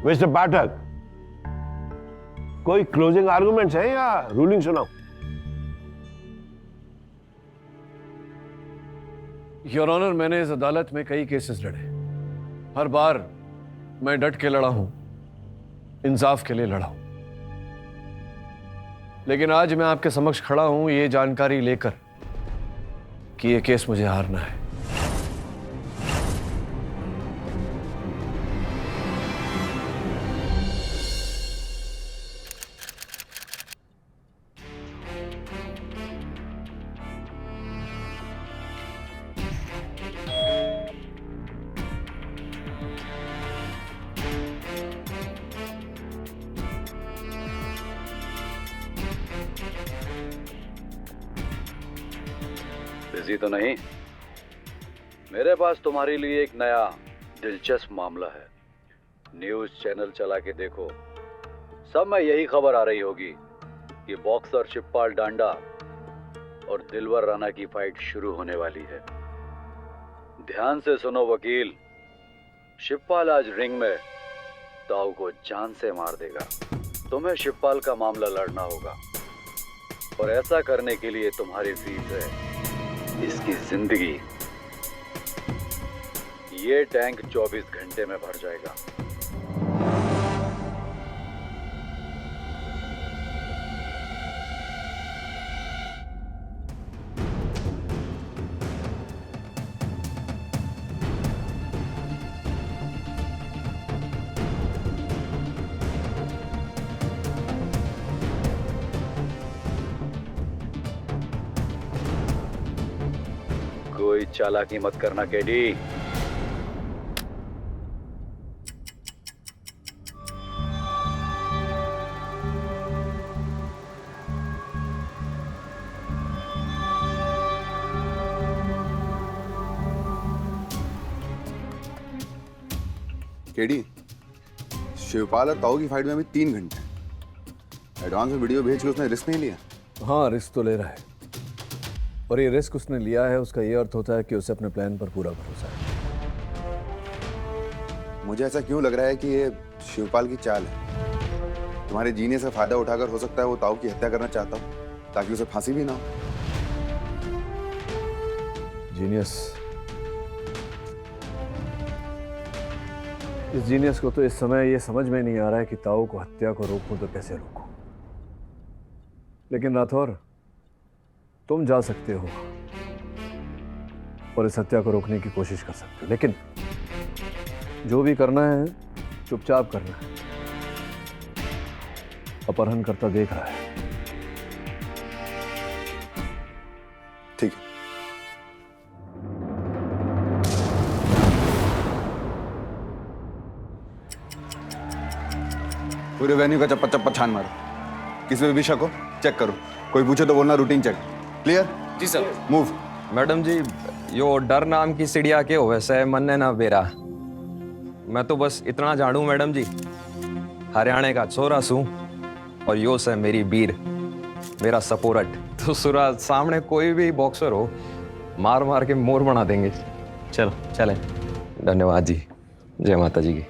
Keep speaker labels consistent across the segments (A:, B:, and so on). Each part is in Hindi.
A: मिस्टर पाठक, कोई क्लोजिंग आर्गुमेंट्स हैं या रूलिंग सुनाओ?
B: योर ऑनर, मैंने इस अदालत में कई केसेस लड़े। हर बार मैं डट के लड़ा हूं, इंसाफ के लिए लड़ा हूं। लेकिन आज मैं आपके समक्ष खड़ा हूं ये जानकारी लेकर कि ये केस मुझे हारना है।
C: बिजी तो नहीं? मेरे पास तुम्हारे लिए एक नया दिलचस्प मामला है। न्यूज चैनल चला के देखो, सब में यही खबर आ रही होगी कि बॉक्सर शिवपाल डांडा और दिलवर राणा की फाइट शुरू होने वाली है। ध्यान से सुनो वकील, शिवपाल आज रिंग में ताऊ को जान से मार देगा। तुम्हें शिवपाल का मामला लड़ना होगा और ऐसा करने के लिए तुम्हारी फीस है इसकी जिंदगी। ये टैंक 24 घंटे में भर जाएगा। कोई चालाकी मत करना केडी।
D: केडी, शिवपाल और ताऊ की फाइट में अभी 3 घंटे। एडवांस में वीडियो भेज के उसने रिस्क नहीं लिया?
B: हाँ, रिस्क तो ले रहा है, और ये रिस्क उसने लिया है, उसका ये अर्थ होता है कि उसे अपने प्लान पर पूरा भरोसा है।
D: मुझे ऐसा क्यों लग रहा है कि ये शिवपाल की चाल है? तुम्हारे जीने से फायदा उठाकर हो सकता है वो ताऊ की हत्या करना चाहता हो ताकि उसे फांसी भी ना हो।
B: जीनियस, इस जीनियस को तो इस समय ये समझ में नहीं आ रहा है कि ताऊ को हत्या को रोकूं तो कैसे रोकूं। लेकिन राठौर, तुम जा सकते हो और इस हत्या को रोकने की कोशिश कर सकते हो, लेकिन जो भी करना है चुपचाप करना है। अपहरणकर्ता देख रहा है।
D: ठीक है। पूरे वेन्यू का चप्पा चप्पा छान मारो, किसी पे भी शक हो चेक करो, कोई पूछे तो बोलना रूटीन चेक। क्लियर?
E: जी सर।
D: मूव।
E: मैडम जी, यो डर नाम की चिड़िया के हो वैसे मन ने ना बेरा। मैं तो बस इतना जानू मैडम जी, हरियाणा का छोरा सू और यो से मेरी बीर, मेरा सपोर्ट। तो सुरा सामने कोई भी बॉक्सर हो, मार मार के मोर बना देंगे। चलो चले। धन्यवाद जी, जय माता जी की।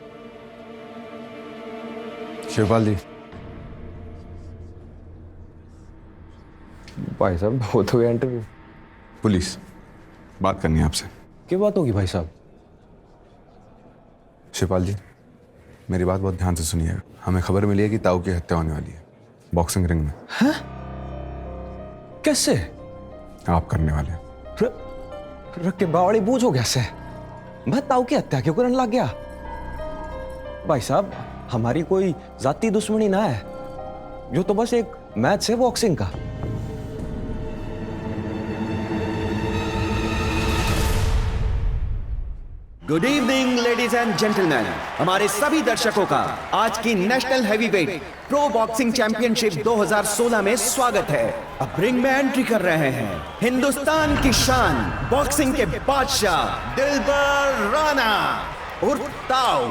D: शिवपाल जी,
E: भाई साहब बहुत हो गया इंटरव्यू।
D: पुलिस बात करनी है आपसे।
E: क्या बात होगी भाई साहब?
D: शिवपाल जी, मेरी बात बहुत ध्यान से सुनिएगा। हमें खबर मिली है कि ताऊ की हत्या होने वाली है बॉक्सिंग रिंग में।
E: हाँ? कैसे?
D: आप करने वाले हैं।
E: रख के बावड़ी बूझ हो गया से मैं ताऊ की हत्या क्यों करने लग गया? भाई साहब, हमारी कोई जाती दुश्मनी ना है, जो तो बस एक मैच है बॉक्सिंग का।
F: Good evening ladies and gentleman, हमारे सभी दर्शकों का आज की national heavyweight pro boxing championship 2016 में स्वागत है। अब रिंग में एंट्री कर रहे हैं हिंदुस्तान की शान, बॉक्सिंग के बादशाह दिलबर राणा उर्फ ताऊ।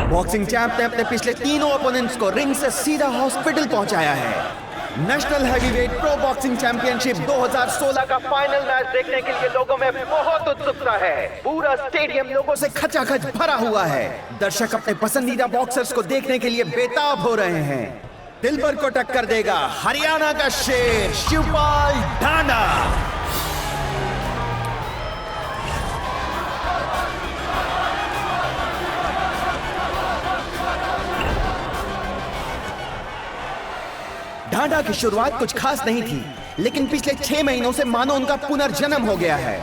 F: बॉक्सिंग चैंप ने अपने पिछले तीनों ओपोनेंट्स को रिंग से सीधा हॉस्पिटल पहुंचाया है। National heavyweight pro boxing championship 2016 का फाइनल मैच देखने के लिए लोगों में बहुत उत्सुकता है। पूरा स्टेडियम लोगों से खचाखच भरा हुआ है। दर्शक अपने पसंदीदा बॉक्सर्स को देखने के लिए बेताब हो रहे हैं। दिलबर को टक्कर देगा हरियाणा का शेर शिवपाल ढांडा। ढांडा की शुरुआत कुछ खास नहीं थी, लेकिन पिछले 6 महीनों से मानो उनका पुनर्जन्म हो गया है।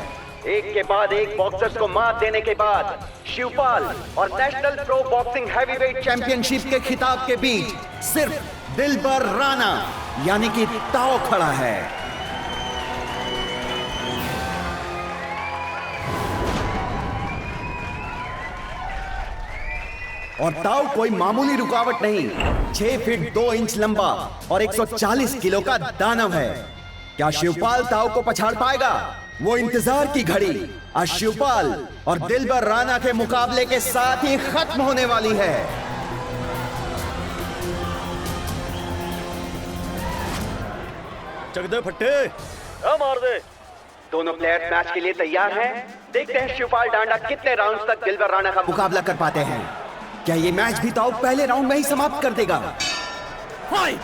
F: एक के बाद एक बॉक्सर्स को मात देने के बाद शिवपाल और national pro boxing heavyweight championship के खिताब के बीच सिर्फ दिलबर राणा यानी कि ताओ खड़ा है। और ताओ कोई मामूली रुकावट नहीं, 6 फीट 2 इंच लंबा और 140 किलो का दानव है। क्या शिवपाल ताओ को पछाड़ पाएगा? वो इंतजार की घड़ी आज शिवपाल और दिलबर राणा के मुकाबले के साथ ही खत्म होने वाली है।
G: चक फट्टे मार दे।
F: दोनों प्लेयर्स मैच के लिए तैयार हैं। देखते हैं शिवपाल ढांडा कितने राउंड्स तक दिलबर राणा का मुकाबला कर पाते हैं। क्या ये मैच भी ताओ पहले राउंड में ही समाप्त कर देगा? फाइट!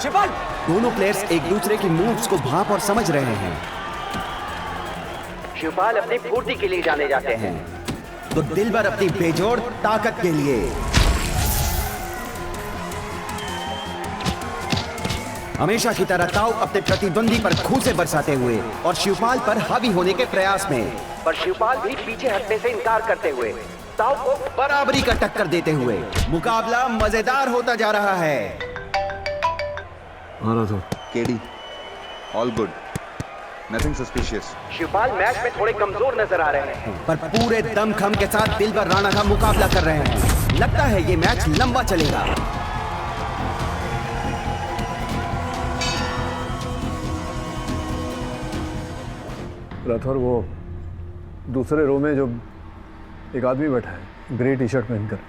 G: शिवपाल
F: दोनों प्लेयर्स एक दूसरे की मूव्स को भांप और समझ रहे हैं। शिवपाल अपनी फुर्ती के लिए जाने जाते हैं, तो दिलबर अपनी बेजोड़ ताकत के लिए। हमेशा की तरह ताऊ अपने प्रतिद्वंदी पर खूंसे बरसाते हुए और शिवपाल पर हावी होने के प्रयास में, पर शिवपाल भी पीछे हटने से इनकार करते हुए ताऊ को बराबरी का टक्कर देते हुए मुकाबला मजेदार होता जा रहा है।
D: KD, all good, nothing suspicious.
F: Shivpal match में थोड़े कमजोर नजर आ रहे हैं, पर पूरे दमखम के साथ दिलबर राणा का मुकाबला कर रहे हैं। लगता है ये मैच लंबा चलेगा।
B: राठौर, वो दूसरे रो में जो एक आदमी बैठा है ग्रे टी शर्ट पहनकर,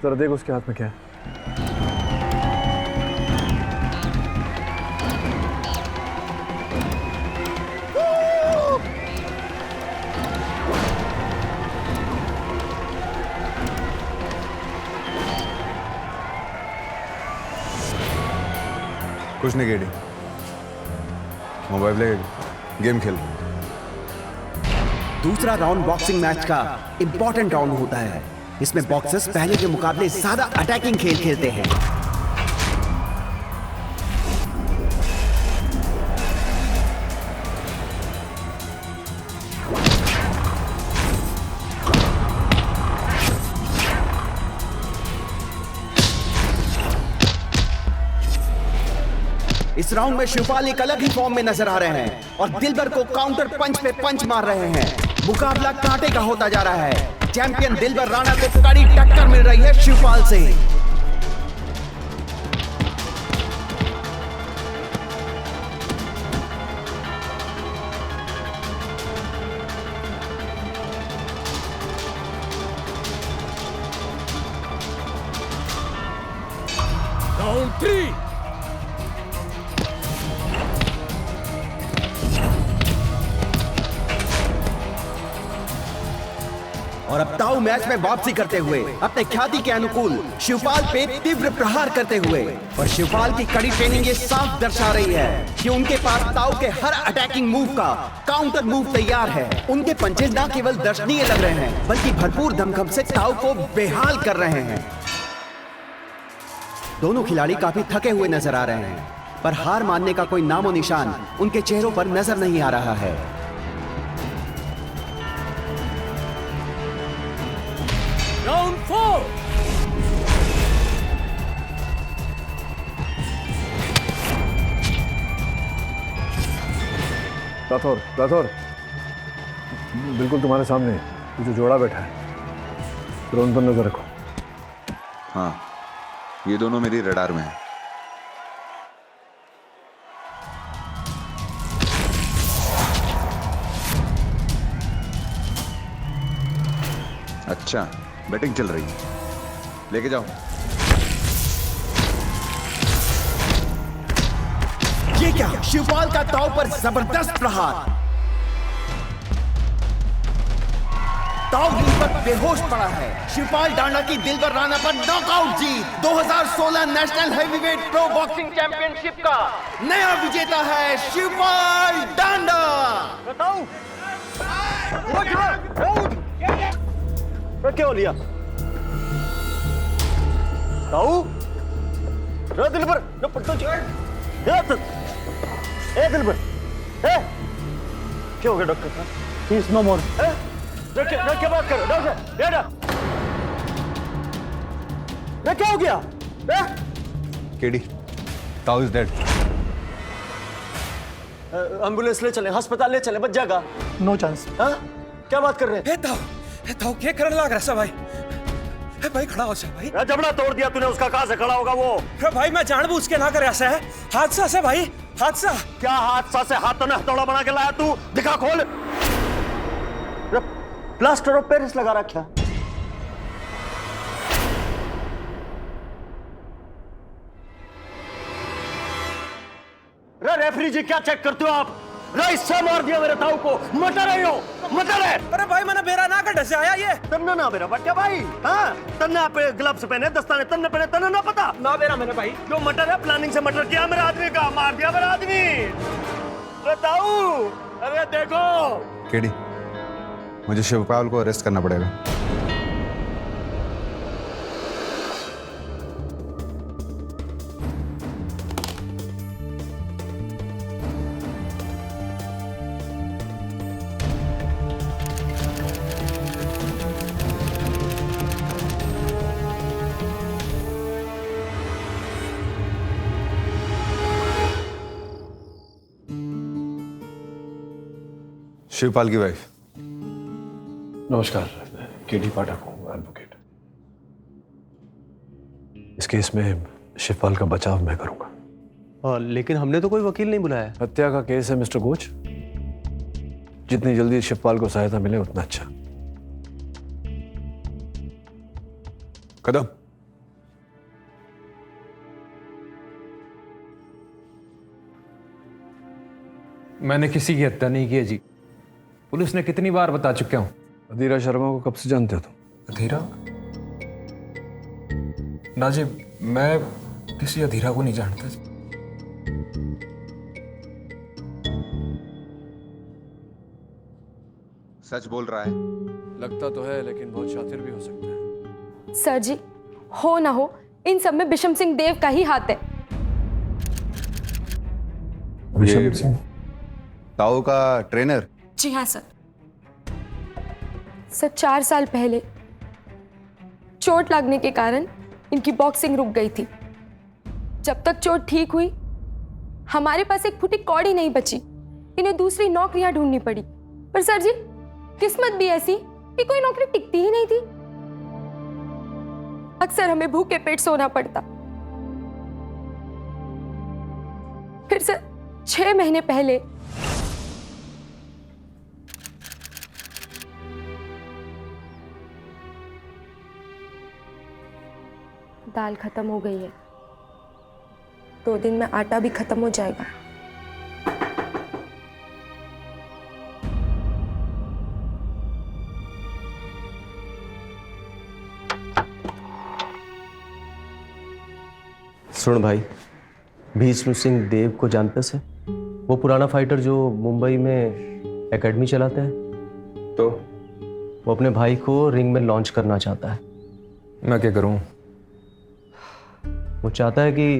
B: जरा देख उसके हाथ में क्या है।
D: कुछ नहीं केडी, मोबाइल ले गेम खेल।
F: दूसरा राउंड बॉक्सिंग मैच का इंपॉर्टेंट राउंड होता है। इसमें बॉक्सर्स पहले के मुकाबले ज्यादा अटैकिंग खेल खेलते हैं। इस राउंड में शिवपाल एक अलग ही फॉर्म में नजर आ रहे हैं और दिलबर को काउंटर पंच पे पंच मार रहे हैं। मुकाबला कांटे का होता जा रहा है। चैंपियन दिलबर राणा को कड़ी टक्कर मिल रही है शिवपाल से।
G: राउंड 3।
F: और अब ताऊ मैच में वापसी करते हुए अपने ख्याति के अनुकूल शिवपाल पे तीव्र प्रहार करते हुए, और शिवपाल की कड़ी ट्रेनिंग ये साफ दर्शा रही है कि उनके पास ताऊ के हर अटैकिंग मूव का काउंटर मूव तैयार है। उनके पंचेज न केवल दर्शनीय लग रहे हैं, बल्कि भरपूर दमखम से ताऊ को बेहाल कर रहे हैं। दोनों खिलाड़ी काफी थके हुए नजर आ रहे हैं, पर हार मानने का कोई नामो निशान उनके चेहरों पर नजर नहीं आ रहा है।
G: राउंड 4।
B: राठौर, बिल्कुल तुम्हारे सामने ये जो जोड़ा बैठा है, ड्रोन पर नजर रखो।
D: हाँ, ये दोनों मेरी रडार में है। अच्छा, बैटिंग चल रही है, लेके जाओ।
F: ये क्या, शिवपाल का दांव पर जबरदस्त प्रहार। दांव हिल पर बेहोश पड़ा है। शिवपाल डांडा की दिलबर राणा पर नॉकआउट जीत। 2016 national heavyweight pro boxing championship का नया विजेता है शिवपाल डांडा।
G: बताओ क्या हो लिया ताऊ? दिल पर दिल पर क्या हो गया डॉक्टर साहब? ही इज नो मोर। क्या बात करो डॉक्टर? क्या हो गया?
B: केडी, ताऊ इज डेड।
G: एम्बुलेंस ले चले, अस्पताल ले चले, बच जाएगा।
B: No chance.
G: क्या बात कर रहे हैं?
E: ताऊ क्या करने लग रहा है भाई? भाई खड़ा हो जा भाई।
G: जबड़ा तोड़ दिया तूने उसका, कहां से खड़ा होगा वो?
E: भाई मैं जानबूझ के ना कर ऐसा है, हादसा से भाई, हादसा।
G: क्या हादसा से? हाथ तो ना हथौड़ा बना के लाया तू, दिखा खोल। प्लास्टर ऑफ पेरिस लगा रखा। रेफरी जी क्या चेक करते हो आप? इससे मार दिया मेरे ताऊ को। मटर है यो, मटर है।
E: अरे भाई मैंने बेरा ना कर ढसे आया ये।
G: तन्ना ना मेरा बट्टा भाई। हाँ, तन्ना पे ग्लव्स पहने, दस्ताने तन्ने पहने, तन्ना ना पता
E: ना बेरा मैंने भाई।
G: जो मटर है, प्लानिंग से मटर किया मेरे आदमी का, मार दिया मेरा आदमी। ताऊ, अरे देखो।
D: केडी, मुझे शिवपाल को अरेस्ट करना पड़ेगा। शिवपाल की वाइफ।
B: नमस्कार, केडी पाठक हूँ, एडवोकेट। इस केस में शिवपाल का बचाव मैं करूंगा।
A: लेकिन हमने तो कोई वकील नहीं बुलाया।
B: हत्या का केस है मिस्टर कोच। जितनी जल्दी शिवपाल को सहायता मिले उतना अच्छा।
D: कदम।
E: मैंने किसी की हत्या नहीं की है जी, पुलिस ने कितनी बार बता चुका हूं।
B: अधीरा शर्मा को कब से जानते हो तुम?
E: अधीरा? ना जी, मैं किसी अधीरा को नहीं जानता जी।
D: सच बोल रहा है?
B: लगता तो है, लेकिन बहुत शातिर भी हो सकता है।
H: सर जी, हो ना हो, इन सब में बिशम सिंह देव का ही हाथ है।
B: बिशम सिंह?
D: ताऊ का ट्रेनर?
H: जी हाँ सर। सर 4 साल पहले चोट लगने के कारण इनकी बॉक्सिंग रुक गई थी। जब तक चोट ठीक हुई, हमारे पास एक फुटी कौड़ी नहीं बची। इन्हें दूसरी नौकरियां ढूंढनी पड़ी। पर सर जी, किस्मत भी ऐसी कि कोई नौकरी टिकती ही नहीं थी। अक्सर हमें भूखे पेट सोना पड़ता। फिर सर 6 महीने पहले दाल खत्म हो गई है। 2 दिन में आटा भी खत्म हो जाएगा।
A: सुन भाई, भीष्म सिंह देव को जानते से? वो पुराना फाइटर जो मुंबई में एकेडमी चलाते हैं। तो वो अपने भाई को रिंग में लॉन्च करना चाहता है।
E: मैं क्या करूं?
A: वो चाहता है कि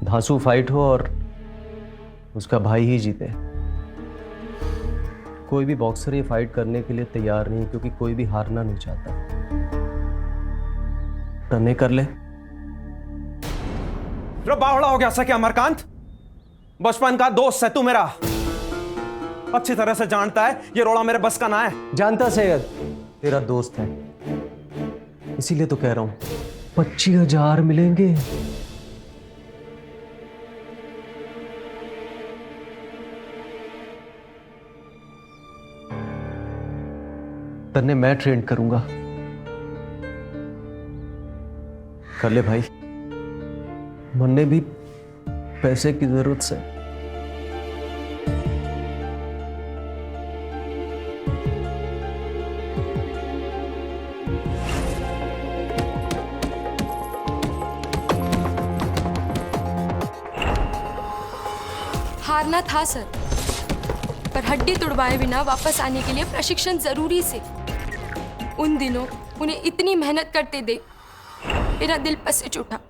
A: धांसू फाइट हो और उसका भाई ही जीते। कोई भी बॉक्सर ये फाइट करने के लिए तैयार नहीं, क्योंकि कोई भी हारना नहीं चाहता। तने कर ले।
E: बावड़ा हो गया सा क्या अमरकांत? बचपन का दोस्त है तू मेरा, अच्छी तरह से जानता है ये रोड़ा मेरे बस का ना है।
A: जानता से तेरा दोस्त है, इसीलिए तो कह रहा हूं 25,000 मिलेंगे। तन्ने मैं ट्रेन करूंगा, कर ले भाई, मन्ने भी पैसे की जरूरत से।
H: हारना था सर, पर हड्डी तुड़वाए बिना वापस आने के लिए प्रशिक्षण जरूरी से। उन दिनों उन्हें इतनी मेहनत करते देख मेरा दिल पसीज उठा।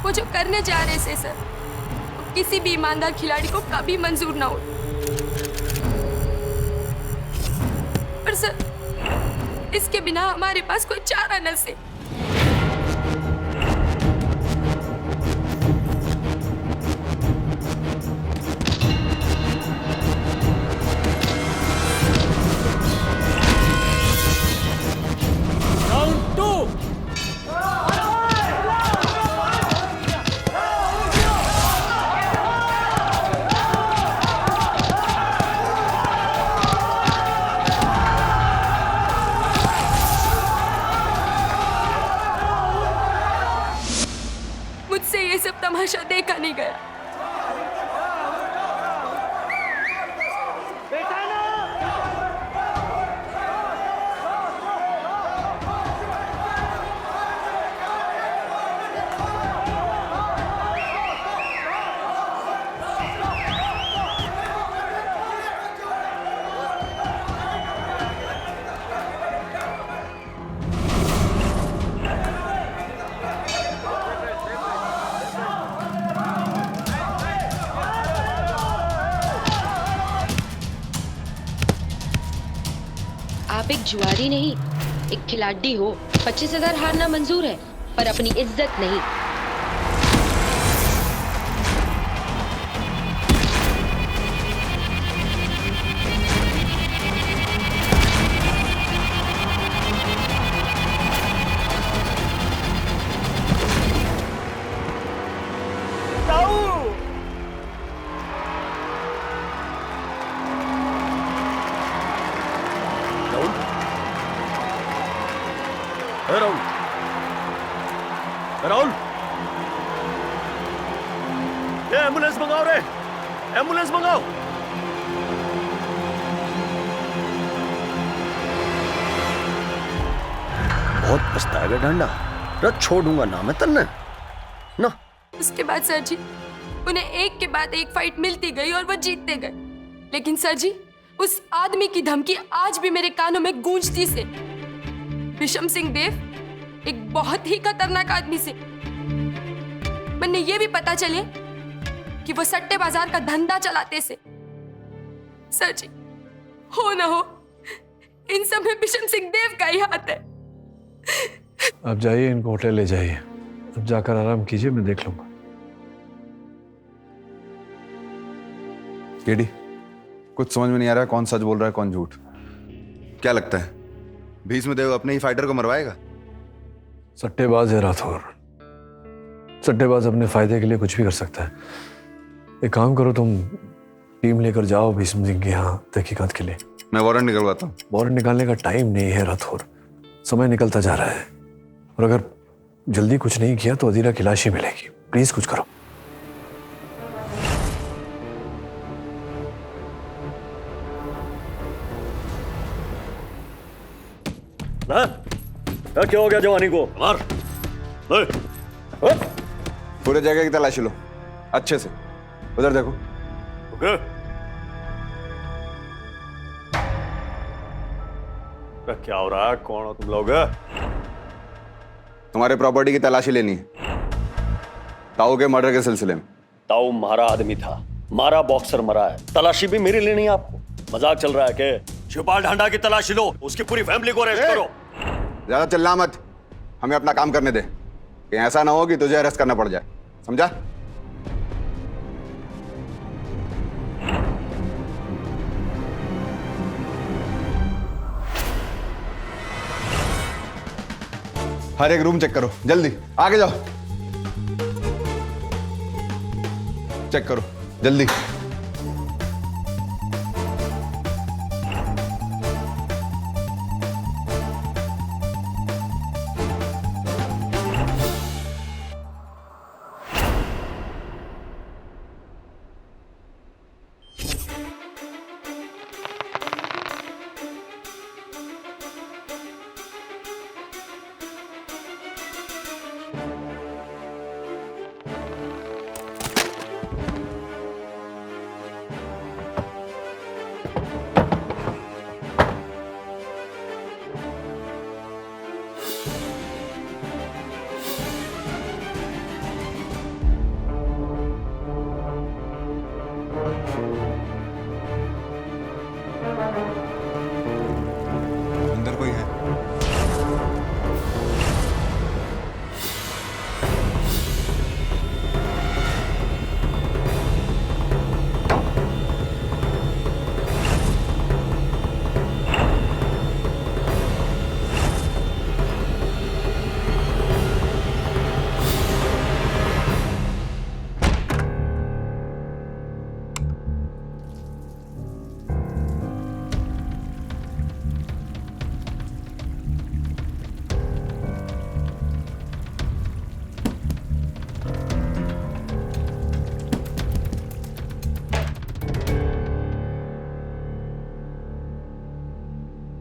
H: वो जो करने जा रहे थे सर, किसी भी ईमानदार खिलाड़ी को कभी मंजूर ना हो। पर सर, इसके बिना हमारे पास कोई चारा न से। मुझसे ये सब तमाशा देखा नहीं गया।
I: आप एक जुआरी नहीं, एक खिलाड़ी हो। 25,000 हारना मंजूर है, पर अपनी इज्जत नहीं।
G: राहुल, राहुल, ये एम्बुलेंस मंगाओ रे, एम्बुलेंस मंगाओ। बहुत पछताएगा डांडा, रथ छोड़ूंगा ना मैं तन्ने ना।
H: उसके बाद सर जी, उन्हें एक के बाद एक फाइट मिलती गई और वो जीतते गए। लेकिन सर जी, उस आदमी की धमकी आज भी मेरे कानों में गूंजती से। विशम सिंह देव एक बहुत ही खतरनाक आदमी से। मैंने ये भी पता चले कि वो सट्टे बाजार का धंधा चलाते से। सर जी, हो ना हो, इन सब में विशम सिंह देव का ही हाथ है।
B: आप जाइए, इनको होटल ले जाइए। अब जाकर आराम कीजिए, मैं देख लूंगा।
D: केडी, कुछ समझ में नहीं आ रहा है, कौन सच बोल रहा है कौन झूठ। क्या लगता है भीष्मदेव अपने ही फाइटर को मरवाएगा?
B: सट्टेबाज है राठौर। सट्टेबाज अपने फायदे के लिए कुछ भी कर सकता है। एक काम करो, तुम टीम लेकर जाओ भीष्म सिंह के यहाँ तहकीकात के लिए।
D: मैं वारंट निकलवाता हूँ।
B: वारंट निकालने का टाइम नहीं है राठौर, समय निकलता जा रहा है। और अगर जल्दी कुछ नहीं किया तो अधीरा की लाश ही मिलेगी। प्लीज कुछ करो।
G: ना, क्या हो गया जवानी को? मार।
D: पूरे जगह की तलाशी लो अच्छे से। उधर देखो।
G: ओके। क्या हो रहा है? कौन हो तुम लोग?
D: तुम्हारे प्रॉपर्टी की तलाशी लेनी है, ताऊ के मर्डर के सिलसिले में।
G: ताऊ मारा आदमी था, मारा बॉक्सर मरा है, तलाशी भी मेरी लेनी है आपको? मजाक चल रहा है क्या? शिवपाल ढांडा की तलाशी लो, उसकी पूरी फैमिली को अरेस्ट करो।
D: ज्यादा चिल्ला मत, हमें अपना काम करने दे, कि ऐसा ना हो कि तुझे अरेस्ट करना पड़ जाए, समझा? हर एक रूम चेक करो, जल्दी आगे जाओ। चेक करो जल्दी। अंदर कोई है?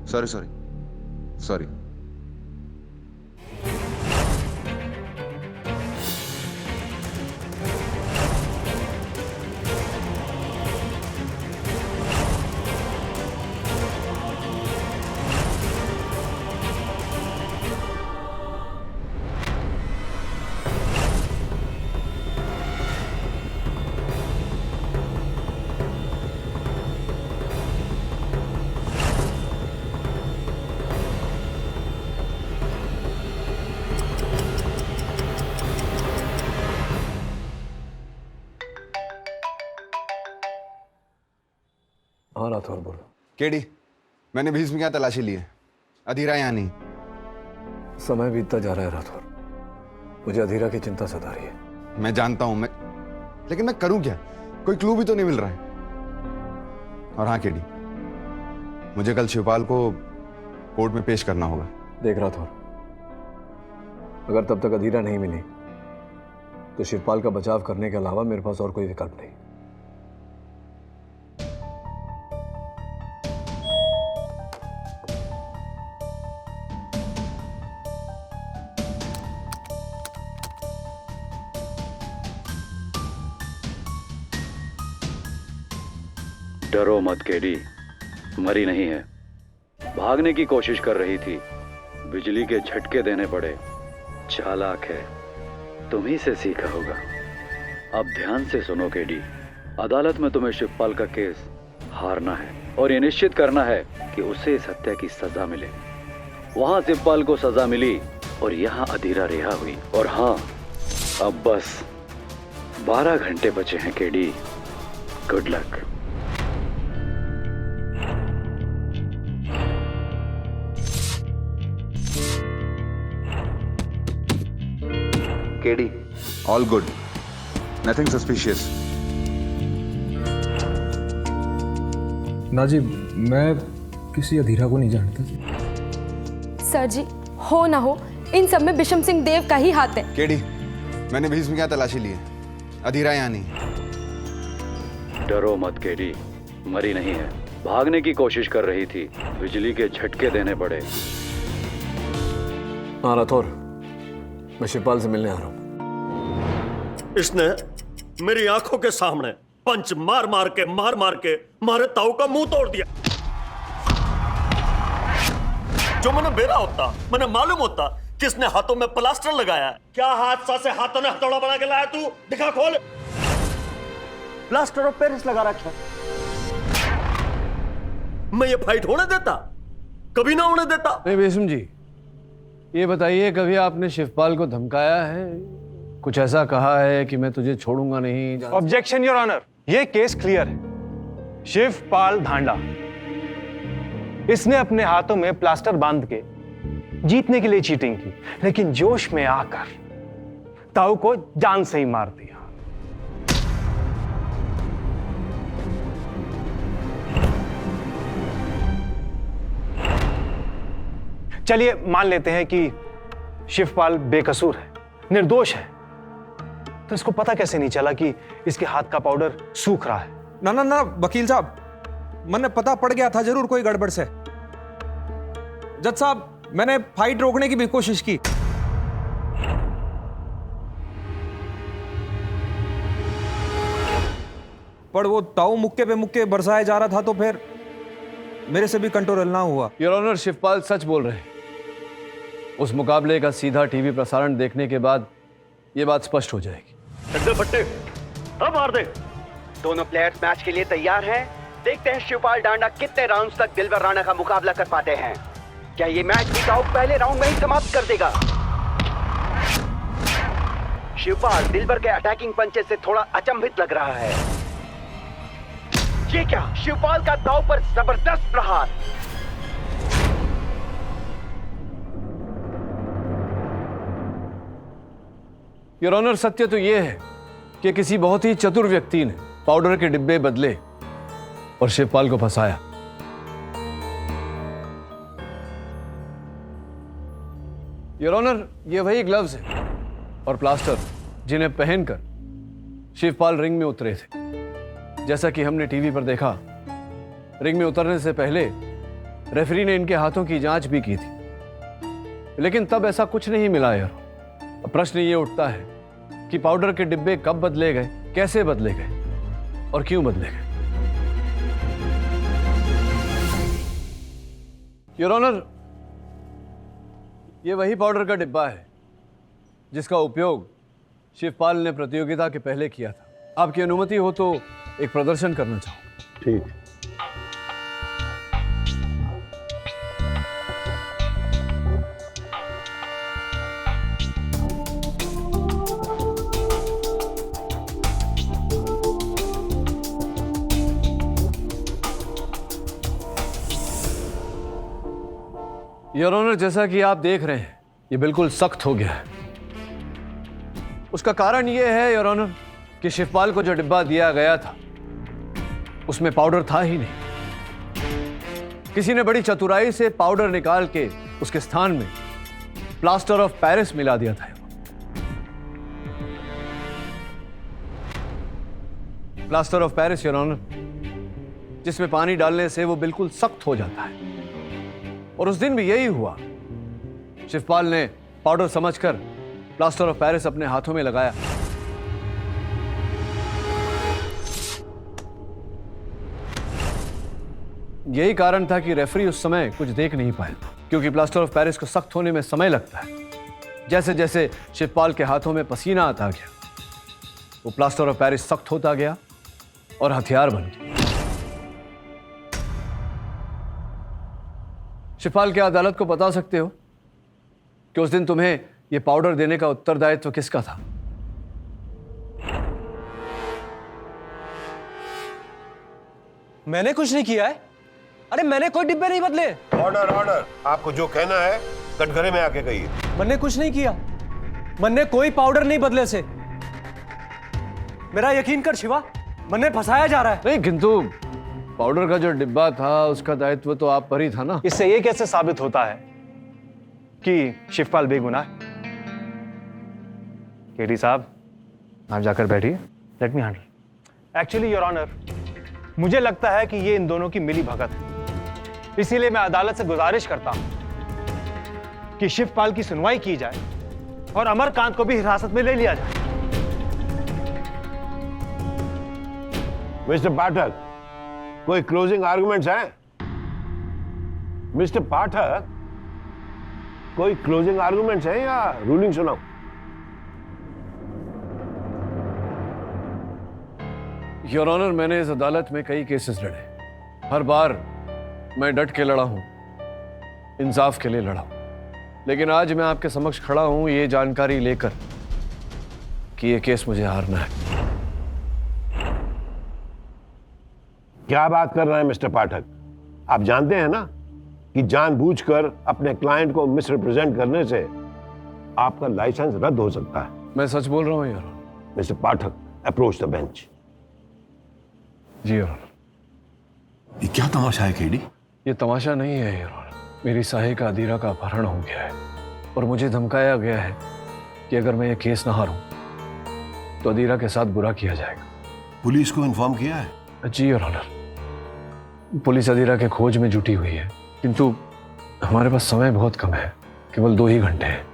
D: Sorry sorry sorry.
B: हाँ राठौर बोलो।
D: केडी, मैंने 20 में क्या तलाशी ली है, अधीरा यहाँ नहीं।
B: समय बीतता जा रहा है राठौर, मुझे अधीरा की चिंता सता रही है।
D: मैं जानता हूं, लेकिन मैं करूं क्या? कोई क्लू भी तो नहीं मिल रहा है। और हाँ केडी, मुझे कल शिवपाल को कोर्ट में पेश करना होगा।
B: देख राठौर, अगर तब तक अधीरा नहीं मिली तो शिवपाल का बचाव करने के अलावा मेरे पास और कोई विकल्प नहीं।
C: डरो मत केडी, मरी नहीं है। भागने की कोशिश कर रही थी, बिजली के झटके देने पड़े। चालाक है, तुम ही से सीखा होगा। अब ध्यान से सुनो केडी, अदालत में तुम्हें शिवपाल का केस हारना है और ये निश्चित करना है कि उसे इस हत्या की सजा मिले। वहां शिवपाल को सजा मिली और यहाँ अधीरा रिहा हुई। और हाँ, अब बस 12 घंटे बचे हैं KD. Good luck.
D: KD, all good, nothing suspicious.
J: ना जी, मैं किसी अधीरा को नहीं जानता जी।
H: सर जी, हो ना हो, इन सब में बिशम सिंह देव का ही हाथ है।
D: केडी, मैंने 20 में क्या तलाशी ली है, अधीरा यहाँ नहीं।
C: डरो मत केडी, मरी नहीं है। भागने की कोशिश कर रही थी, बिजली के झटके देने पड़े।
B: हाँ राठौर, मैं शिवपाल से मिलने आ रहा हूँ।
G: इसने मेरी आंखों के सामने पंच मार मार के मारे ताऊ का मुंह तोड़ दिया। जो मैंने बेरा होता, मैंने मालूम होता किसने हाथों में प्लास्टर लगाया। क्या हादसा से हाथों ने हथौड़ा बना के लाया तू? दिखा, खोल। प्लास्टर ऑफ पेरिस लगा रखा। मैं ये फाइट होने देता? कभी ना होने देता।
B: नहीं बेसम जी, ये बताइए, कभी आपने शिवपाल को धमकाया है? कुछ ऐसा कहा है कि मैं तुझे छोड़ूंगा नहीं?
K: ऑब्जेक्शन योर ऑनर, ये केस क्लियर है। शिवपाल धांडा, इसने अपने हाथों में प्लास्टर बांध के जीतने के लिए चीटिंग की, लेकिन जोश में आकर ताऊ को जान से ही मार दिया। चलिए मान लेते हैं कि शिवपाल बेकसूर है, निर्दोष है, तो इसको पता कैसे नहीं चला कि इसके हाथ का पाउडर सूख रहा है?
E: ना ना ना वकील साहब, मैंने पता पड़ गया था जरूर कोई गड़बड़ से। जज साहब, मैंने फाइट रोकने की भी कोशिश की, पर वो ताऊ मुक्के पे मुक्के बरसाए जा रहा था, तो फिर मेरे से भी कंट्रोल ना हुआ।
B: योर ऑनर, शिवपाल सच बोल रहे हैं। उस मुकाबले का सीधा टीवी प्रसारण देखने के बाद ये बात स्पष्ट हो जाएगी।
G: फट्टे अब मार दे।
F: दोनों प्लेयर्स मैच के लिए तैयार हैं। देखते हैं शिवपाल डांडा कितने राउंड्स तक दिलवर राणा का मुकाबला कर पाते हैं। क्या ये मैच भी ताऊ पहले राउंड में ही समाप्त कर देगा? शिवपाल दिलवर के अटैकिंग पंचेस से थोड़ा अचंभित लग रहा है। ये क्या, शिवपाल का ताऊ पर जबरदस्त प्रहार।
B: योर ऑनर, सत्य तो यह है कि किसी बहुत ही चतुर व्यक्ति ने पाउडर के डिब्बे बदले और शिवपाल को फंसाया। योर ऑनर, ये वही ग्लव्स हैं और प्लास्टर जिन्हें पहनकर शिवपाल रिंग में उतरे थे। जैसा कि हमने टीवी पर देखा, रिंग में उतरने से पहले रेफरी ने इनके हाथों की जांच भी की थी, लेकिन तब ऐसा कुछ नहीं मिला। यार, अब प्रश्न ये उठता है कि पाउडर के डिब्बे कब बदले गए, कैसे बदले गए और क्यों बदले गए? योर ऑनर, ये वही पाउडर का डिब्बा है जिसका उपयोग शिवपाल ने प्रतियोगिता के पहले किया था। आपकी अनुमति हो तो एक प्रदर्शन करना चाहूंगा।
G: ठीक।
B: योर ऑनर, जैसा कि आप देख रहे हैं, ये बिल्कुल सख्त हो गया है। उसका कारण यह है योर ऑनर कि शिवपाल को जो डिब्बा दिया गया था उसमें पाउडर था ही नहीं। किसी ने बड़ी चतुराई से पाउडर निकाल के उसके स्थान में प्लास्टर ऑफ पेरिस मिला दिया था। Plaster of Paris your honour, जिसमें पानी डालने से वो बिल्कुल सख्त हो जाता है। और उस दिन भी यही हुआ। शिवपाल ने पाउडर समझकर प्लास्टर ऑफ पेरिस अपने हाथों में लगाया। यही कारण था कि रेफरी उस समय कुछ देख नहीं पाए, क्योंकि प्लास्टर ऑफ पेरिस को सख्त होने में समय लगता है। जैसे जैसे शिवपाल के हाथों में पसीना आता गया, वो प्लास्टर ऑफ पेरिस सख्त होता गया और हथियार बन गया। शिवपाल, क्या अदालत को बता सकते हो कि उस दिन तुम्हें यह पाउडर देने का उत्तरदायित्व किसका था?
K: मैंने कुछ नहीं किया है। अरे मैंने कोई डिब्बे नहीं बदले।
L: ऑर्डर ऑर्डर, आपको जो कहना है कटघरे में आके कहिए।
K: मैंने कुछ नहीं किया, मैंने कोई पाउडर नहीं बदले से। मेरा यकीन कर शिवा, मैंने फंसाया जा रहा है।
B: नहीं, किंतु पाउडर का जो डिब्बा था उसका दायित्व तो आप पर ही था ना।
K: इससे ये कैसे साबित होता है कि शिवपाल बेगुनाह है? केडी साहब, आप जाकर बैठिए, let me handle. Actually your honour, मुझे लगता है कि ये इन दोनों की मिली भगत है। इसीलिए मैं अदालत से गुजारिश करता हूं कि शिवपाल की सुनवाई की जाए और अमरकांत को भी हिरासत में ले लिया जाए।
L: मिस्टर पाठक, कोई क्लोजिंग आर्गुमेंट्स हैं? मिस्टर पाठक, कोई क्लोजिंग आर्गुमेंट्स हैं या रूलिंग सुनाओ?
B: योर ऑनर, मैंने इस अदालत में कई केसेस लड़े। हर बार मैं डट के लड़ा हूं, इंसाफ के लिए लड़ा हूं। लेकिन आज मैं आपके समक्ष खड़ा हूं ये जानकारी लेकर कि ये केस मुझे हारना है।
L: क्या बात कर रहे हैं मिस्टर पाठक? आप जानते हैं ना कि जानबूझकर अपने क्लाइंट को मिसरिप्रेजेंट करने से आपका लाइसेंस रद्द हो सकता है।
B: मैं सच बोल रहा हूं your honour.
L: Mister Pathak, approach the bench.
B: जी योर ऑनर।
L: ये क्या तमाशा है केडी?
B: ये तमाशा नहीं है योर ऑनर। मेरी साहिका अदीरा का अपहरण हो गया है और मुझे धमकाया गया है कि अगर मैं ये केस ना हारूं तो अदीरा के साथ बुरा किया जाएगा।
L: पुलिस को इन्फॉर्म किया है?
B: जी योर ऑनर। पुलिस अदीरा के खोज में जुटी हुई है, किंतु हमारे पास समय बहुत कम है, केवल 2 ही घंटे हैं।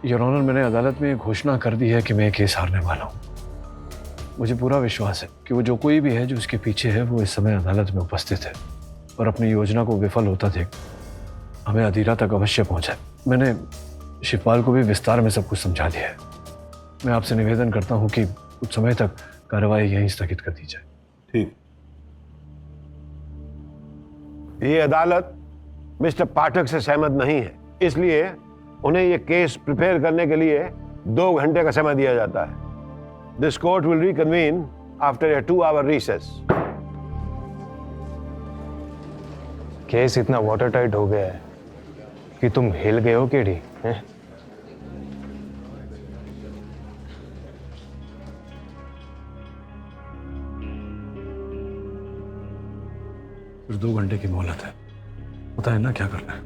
B: योर ऑनर, मैंने अदालत में घोषणा कर दी है कि मैं ये केस हारने वाला हूँ। मुझे पूरा विश्वास है कि वो जो कोई भी है जो उसके पीछे है वो इस समय अदालत में उपस्थित है और अपनी योजना को विफल होता देख हमें अदीरा तक अवश्य पहुंचाए। मैंने शिवपाल को भी विस्तार में सब कुछ समझा दिया है। मैं आपसे निवेदन करता हूं कि कुछ समय तक कार्रवाई यहीं स्थगित कर दी जाए।
L: ठीक। ये अदालत मिस्टर पाठक से सहमत नहीं है, इसलिए उन्हें ये केस प्रिपेयर करने के लिए 2 घंटे का समय दिया जाता है। This court will reconvene after a 2-hour recess.
K: Case इतना वाटर टाइट हो गया है कि तुम हिल गए हो केडी।
B: फिर 2 घंटे की मोहलत है, पता है ना क्या करना है।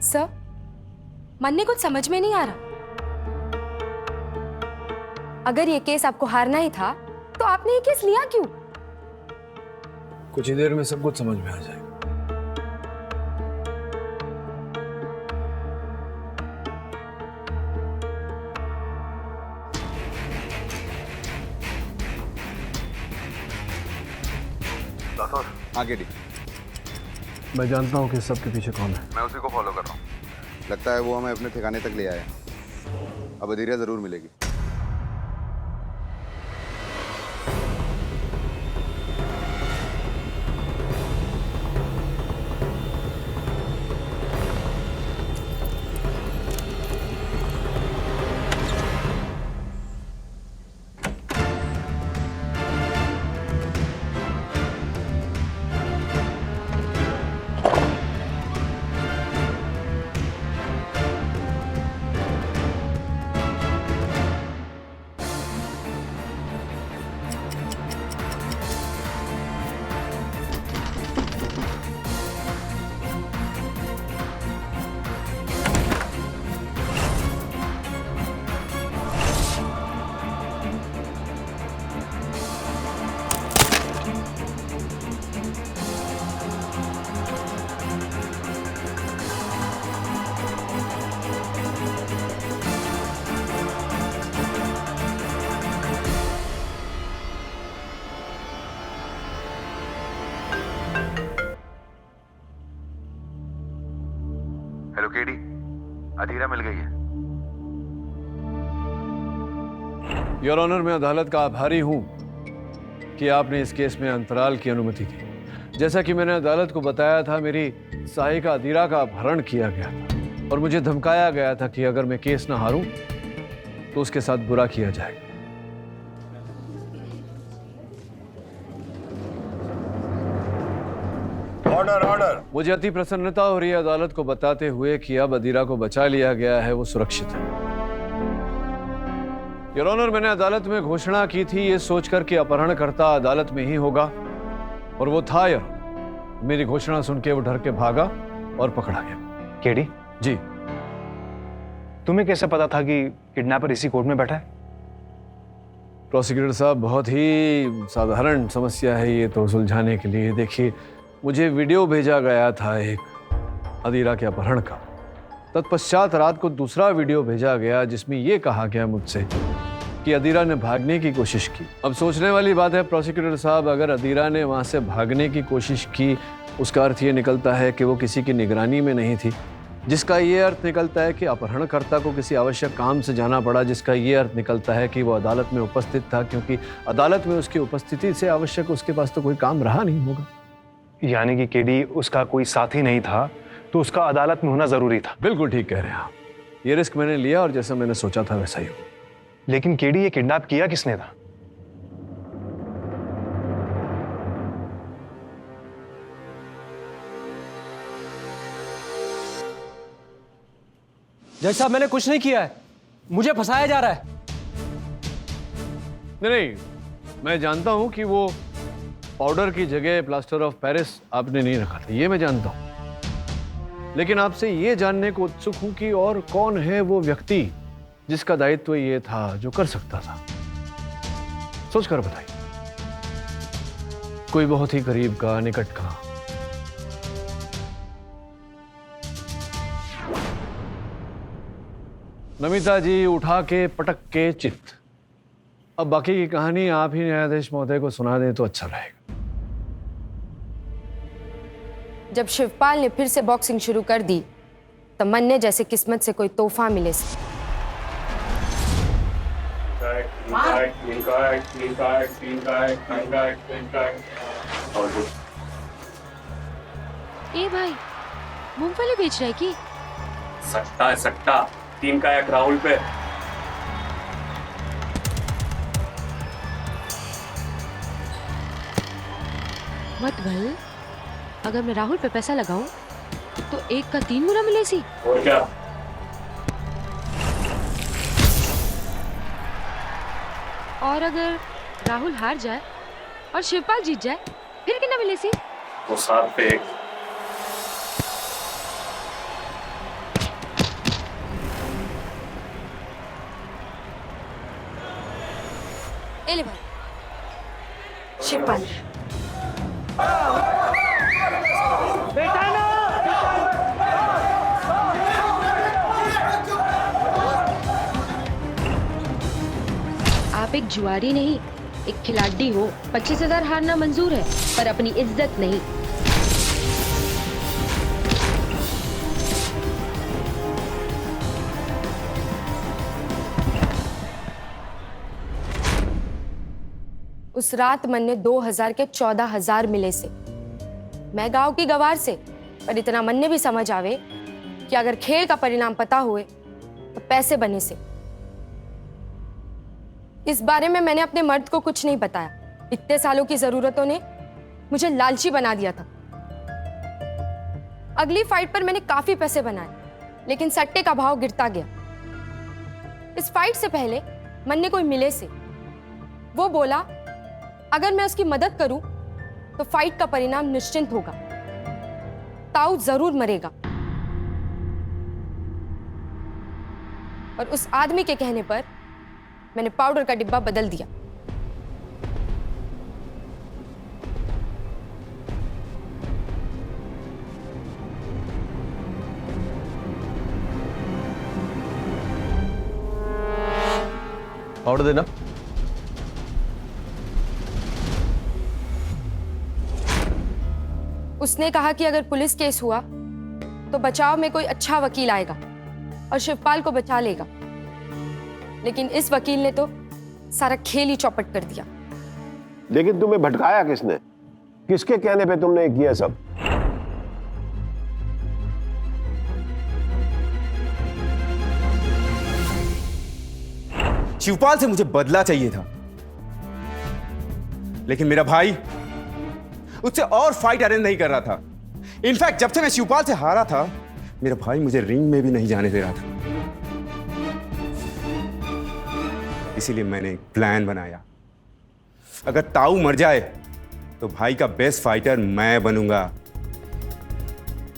H: सर, मन में कुछ समझ में नहीं आ रहा। अगर ये केस आपको हारना ही था तो आपने ये केस लिया क्यों?
B: कुछ ही देर में सब कुछ समझ में आ जाएगा।
D: हाँ केडी,
B: मैं जानता हूँ कि सबके पीछे कौन है।
D: मैं उसी को फॉलो कर रहा हूँ। लगता है वो हमें अपने ठिकाने तक ले आया। अब अदीरा जरूर मिलेगी।
M: हेलो केडी, अदीरा मिल गई है।
B: योर ऑनर, मैं अदालत का आभारी हूं कि आपने इस केस में अंतराल की अनुमति दी। जैसा कि मैंने अदालत को बताया था, मेरी साहिका अदीरा का अपहरण किया गया था और मुझे धमकाया गया था कि अगर मैं केस ना हारूं तो उसके साथ बुरा किया जाएगा।
L: Order order.
B: मुझे अति प्रसन्नता हो रही है अदालत को बताते हुए कि अब अदीरा को बचा लिया गया है, वो सुरक्षित है। योर ऑनर, मैंने अदालत में घोषणा की थी ये सोचकर कि अपहरणकर्ता अदालत में ही होगा, और वो था। योर, मेरी घोषणा सुन के वो डर के भागा और पकड़ा गया।
K: केडी
B: जी,
K: तुम्हें कैसे पता था कि किडनैपर इसी कोर्ट में बैठा है?
B: प्रोसिक्यूटर साहब, बहुत ही साधारण समस्या है ये तो सुलझाने के लिए। देखिए, मुझे वीडियो भेजा गया था एक अदीरा के अपहरण का। तत्पश्चात रात को दूसरा वीडियो भेजा गया जिसमें ये कहा गया मुझसे कि अदीरा ने भागने की कोशिश की। अब सोचने वाली बात है प्रोसिक्यूटर साहब, अगर अदीरा ने वहाँ से भागने की कोशिश की, उसका अर्थ ये निकलता है कि वो किसी की निगरानी में नहीं थी, जिसका ये अर्थ निकलता है कि अपहरणकर्ता को किसी आवश्यक काम से जाना पड़ा, जिसका ये अर्थ निकलता है कि वो अदालत में उपस्थित था, क्योंकि अदालत में उसकी उपस्थिति से आवश्यक उसके पास तो कोई काम रहा नहीं होगा।
K: यानी कि केडी उसका कोई साथी नहीं था, तो उसका अदालत में होना जरूरी था।
B: बिल्कुल ठीक कह रहे हैं आप। ये रिस्क मैंने लिया और जैसा मैंने सोचा था वैसा ही हुआ।
K: लेकिन केडी, ये किडनैप किया किसने था?
A: जज साहब, मैंने कुछ नहीं किया है, मुझे फंसाया जा रहा है।
B: नहीं, मैं जानता हूं कि वो पाउडर की जगह प्लास्टर ऑफ पेरिस आपने नहीं रखा था, ये मैं जानता हूं। लेकिन आपसे ये जानने को उत्सुक हूं कि और कौन है वो व्यक्ति जिसका दायित्व ये था, जो कर सकता था। सोच कर बताइए, कोई बहुत ही करीब का, निकट का। नमिता जी उठा के पटक के चित। अब बाकी की कहानी आप ही न्यायाधीश महोदय को सुना दें तो अच्छा रहेगा।
H: जब शिवपाल ने फिर से बॉक्सिंग शुरू कर दी, तब मन्ने जैसे किस्मत से कोई तोहफा मिले से।
I: ए भाई, मूंगफली बेच रहा है की?
N: सट्टा है सट्टा, 3 का 1 राहुल पे।
I: मत भल, अगर मैं राहुल पे पैसा लगाऊं तो 1 का 3 गुना मिले सी।
N: और क्या?
I: और अगर राहुल हार जाए और शिवपाल जीत जाए, फिर कितना मिले सी?
N: वो 7 पे 1।
H: ए ले भाई, शिवपाल।
I: आप एक जुआरी नहीं, एक खिलाड़ी हो। 25,000 हारना मंजूर है, पर अपनी इज्जत नहीं।
H: उस रात मन्ने 2000 के 14,000 मिले से। मैं गांव की गवार से, पर इतना मन्ने भी समझ आवे कि अगर खेल का परिणाम पता हुए तो पैसे बने से। इस बारे में मैंने अपने मर्द को कुछ नहीं बताया। इतने सालों की जरूरतों ने मुझे लालची बना दिया था। अगली फाइट पर मैंने काफी पैसे बनाए, लेकिन सट्टे का भाव गिरता गया। इस फाइट से पहले मन्ने कोई मिले से, वो बोला अगर मैं उसकी मदद करूं तो फाइट का परिणाम निश्चिंत होगा, ताऊ जरूर मरेगा। और उस आदमी के कहने पर मैंने पाउडर का डिब्बा बदल दिया।
A: पाउडर देना।
H: उसने कहा कि अगर पुलिस केस हुआ तो बचाव में कोई अच्छा वकील आएगा और शिवपाल को बचा लेगा। लेकिन इस वकील ने तो सारा खेल ही चौपट कर दिया।
L: लेकिन तुम्हें भटकाया किसने? किसके कहने पे तुमने किया सब?
F: शिवपाल से मुझे बदला चाहिए था, लेकिन मेरा भाई उससे और फाइट अरेंज नहीं कर रहा था। इनफैक्ट जब से मैं शिवपाल से हारा था, मेरा भाई मुझे रिंग में भी नहीं जाने दे रहा था। इसीलिए मैंने एक प्लान बनाया। अगर ताऊ मर जाए तो भाई का बेस्ट फाइटर मैं बनूंगा।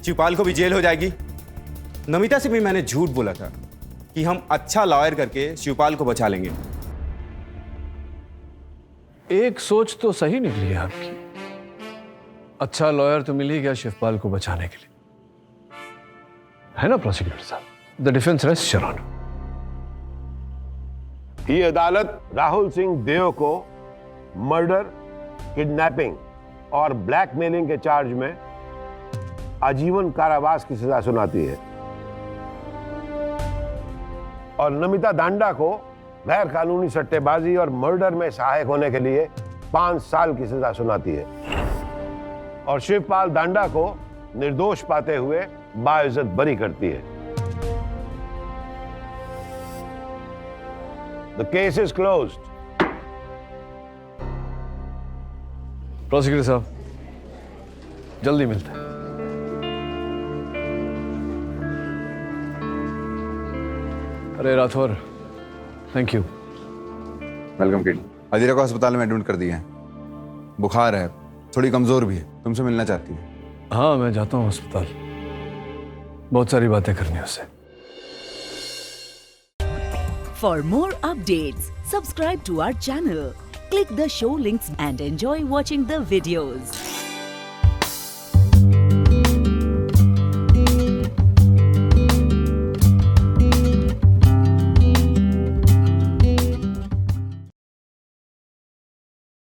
F: शिवपाल को भी जेल हो जाएगी। नमिता से भी मैंने झूठ बोला था कि हम अच्छा लॉयर करके शिवपाल को बचा लेंगे।
B: एक सोच तो सही निकली है आपकी। अच्छा लॉयर तो मिल ही गया शिवपाल को बचाने के लिए, है ना प्रोसिक्यूटर साहब? The defence rest your honour.
L: ये अदालत राहुल सिंह देव को मर्डर, किडनैपिंग और ब्लैकमेलिंग के चार्ज में आजीवन कारावास की सजा सुनाती है और नमिता दांडा को गैर कानूनी सट्टेबाजी और मर्डर में सहायक होने के लिए 5 साल की सजा सुनाती है और शिवपाल दांडा को निर्दोष पाते हुए बाइज्जत बरी करती है। The case is closed.
B: Prosecutor साहब, जल्दी मिलते हैं। अरे Rathore, thank you.
D: Welcome kid. Adhira को अस्पताल में एडमिट कर दिया है, बुखार है, थोड़ी कमजोर भी है, तुमसे मिलना चाहती है।
B: हाँ, मैं जाता हूँ अस्पताल, बहुत सारी बातें करनी है उससे।
O: For more updates, subscribe to our channel, click the show links and enjoy watching the videos.